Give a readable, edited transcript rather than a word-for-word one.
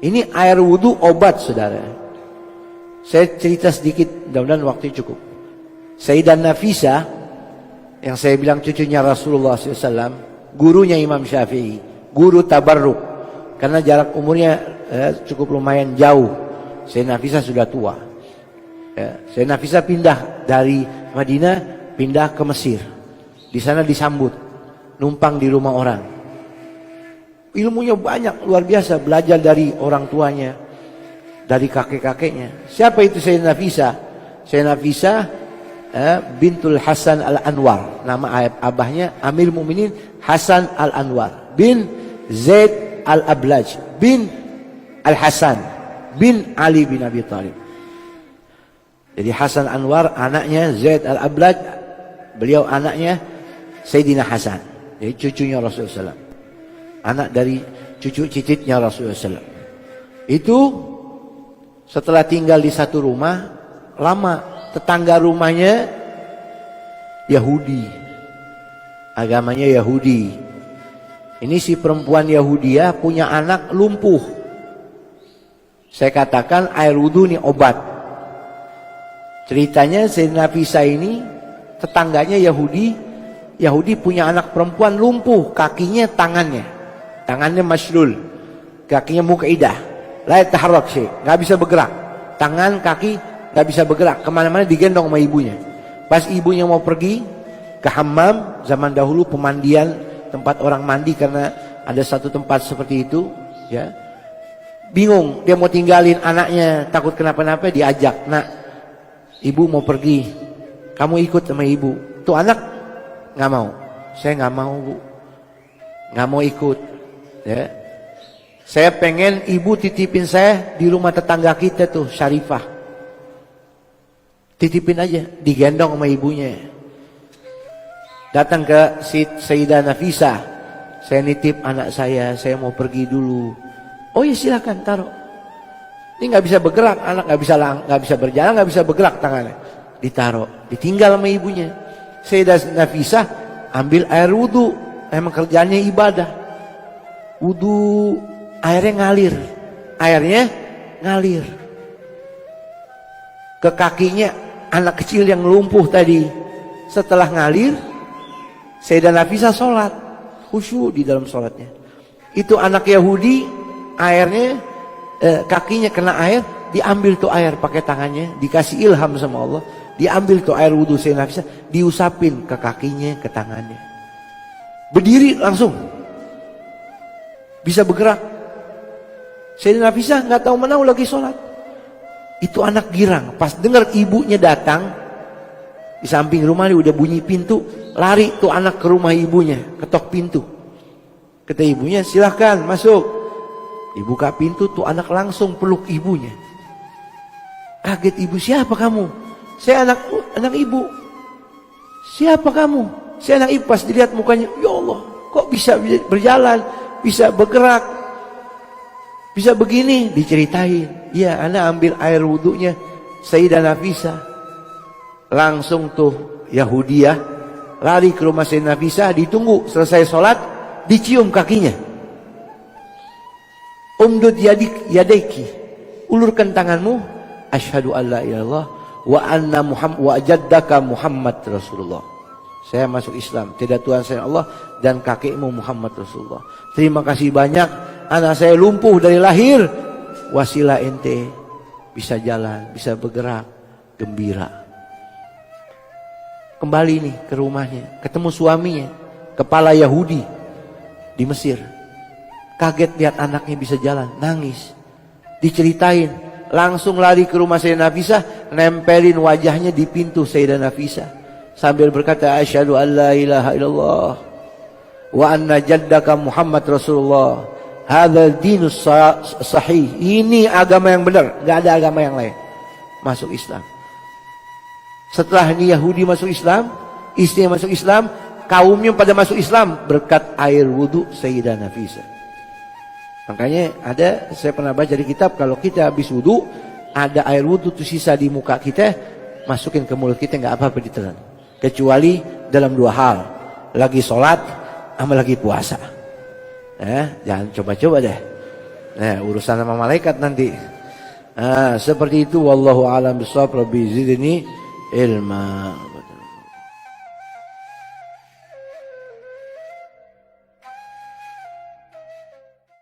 Ini air wudhu obat, saudara. Saya cerita sedikit, mudah-mudahan waktu cukup. Sayyidah Nafisah, yang saya bilang cucunya Rasulullah SAW, gurunya Imam Syafi'i, guru tabarruk, karena jarak umurnya cukup lumayan jauh. Sayyidah Nafisah sudah tua. Sayyidah Nafisah pindah dari Madinah, pindah ke Mesir. Di sana disambut, numpang di rumah orang. Ilmunya banyak, luar biasa, belajar dari orang tuanya, dari kakek-kakeknya. Siapa itu Sayyidah Nafisah? Sayyidah Nafisah bintul Hasan Al-Anwar. Nama abahnya Amir Mukminin Hasan Al-Anwar bin Zaid Al-Ablaj bin Al-Hasan bin Ali bin Abi Thalib. Jadi Hasan Anwar anaknya Zaid Al-Ablaj, beliau anaknya Sayyidina Hasan, jadi cucunya Rasulullah SAW, anak dari cucu cicitnya Rasulullah SAW. Itu setelah tinggal di satu rumah lama, tetangga rumahnya Yahudi, agamanya Yahudi. Ini si perempuan Yahudiah punya anak lumpuh. Saya katakan air wudhu ini obat. Ceritanya Sayyidah Nafisah ini tetangganya Yahudi punya anak perempuan lumpuh, kakinya, tangannya masylul, kakinya muqaidah, la yataharrak syai', nggak bisa bergerak, tangan kaki nggak bisa bergerak, kemana-mana digendong sama ibunya. Pas ibunya mau pergi ke hammam, zaman dahulu pemandian, tempat orang mandi, karena ada satu tempat seperti itu, ya. Bingung, dia mau tinggalin anaknya, takut kenapa-napa, diajak, nak, ibu mau pergi, kamu ikut sama ibu. Tuh anak nggak mau, saya nggak mau bu, nggak mau ikut, ya. Saya pengen ibu titipin saya di rumah tetangga kita tuh, Syarifah. Titipin aja, digendong sama ibunya. Datang ke Sayyidah Nafisah, saya nitip anak saya mau pergi dulu. Oh ya silakan, taruh. Ini nggak bisa bergerak, anak nggak bisa berjalan, nggak bisa bergerak tangannya. Ditaruh, ditinggal sama ibunya. Sayyidah Nafisah ambil air wudhu, emang kerjanya ibadah. Wudhu, airnya ngalir ke kakinya anak kecil yang lumpuh tadi. Setelah ngalir, Sayyidah Nafisah sholat, khusyuk di dalam sholatnya. Itu anak Yahudi, airnya kakinya kena air, diambil tuh air pakai tangannya, dikasih ilham sama Allah, diambil tuh air wudhu Sayyidah Nafisah, diusapin ke kakinya, ke tangannya. Berdiri langsung, bisa bergerak. Sayyidah Nafisah nggak tahu mana lagi sholat. Itu anak girang, pas dengar ibunya datang, di samping rumah ini udah bunyi pintu, lari tuh anak ke rumah ibunya, ketok pintu. Kata ibunya, silahkan masuk. Dibuka pintu, tuh anak langsung peluk ibunya. Kaget ibu, siapa kamu? Saya anak ibu. Siapa kamu? Saya anak ibu. Pas dilihat mukanya, ya Allah, kok bisa berjalan, bisa bergerak, bisa begini? Diceritain. Ya, anak ambil air wudhunya Sayyidah Nafisah. Langsung tuh Yahudiah lari ke rumah Sayyidah Nafisah, ditunggu selesai sholat, dicium kakinya. Umdud yadaiki, ulurkan tanganmu, asyhadu alla ilaha illallah wa anna Muhammad wa jaddaka Muhammad Rasulullah. Saya masuk Islam, tidak Tuhan saya Allah dan kakekmu Muhammad Rasulullah. Terima kasih banyak, anak saya lumpuh dari lahir, wasilah ente bisa jalan, bisa bergerak, gembira. Kembali nih ke rumahnya, ketemu suaminya, kepala Yahudi di Mesir. Kaget lihat anaknya bisa jalan, nangis. Diceritain, langsung lari ke rumah Sayyidah Nafisah, nempelin wajahnya di pintu Sayyidah Nafisah sambil berkata, asyhadu an la ilaha illallah wa anna jaddaka Muhammad Rasulullah. Hadzal dinus sahih. Ini agama yang benar, enggak ada agama yang lain. Masuk Islam. Setelah ini Yahudi masuk Islam, istrinya masuk Islam, kaumnya pada masuk Islam berkat air wudhu Sayyidah Nafisah. Makanya saya pernah baca di kitab, kalau kita habis wudhu, ada air wudhu tuh sisa di muka kita, masukin ke mulut kita, nggak apa-apa ditelan. Kecuali dalam dua hal, lagi sholat sama lagi puasa. Jangan coba-coba deh. urusan sama malaikat nanti. Seperti itu, wallahu a'lam bishawab. Rabbi zidni ilma.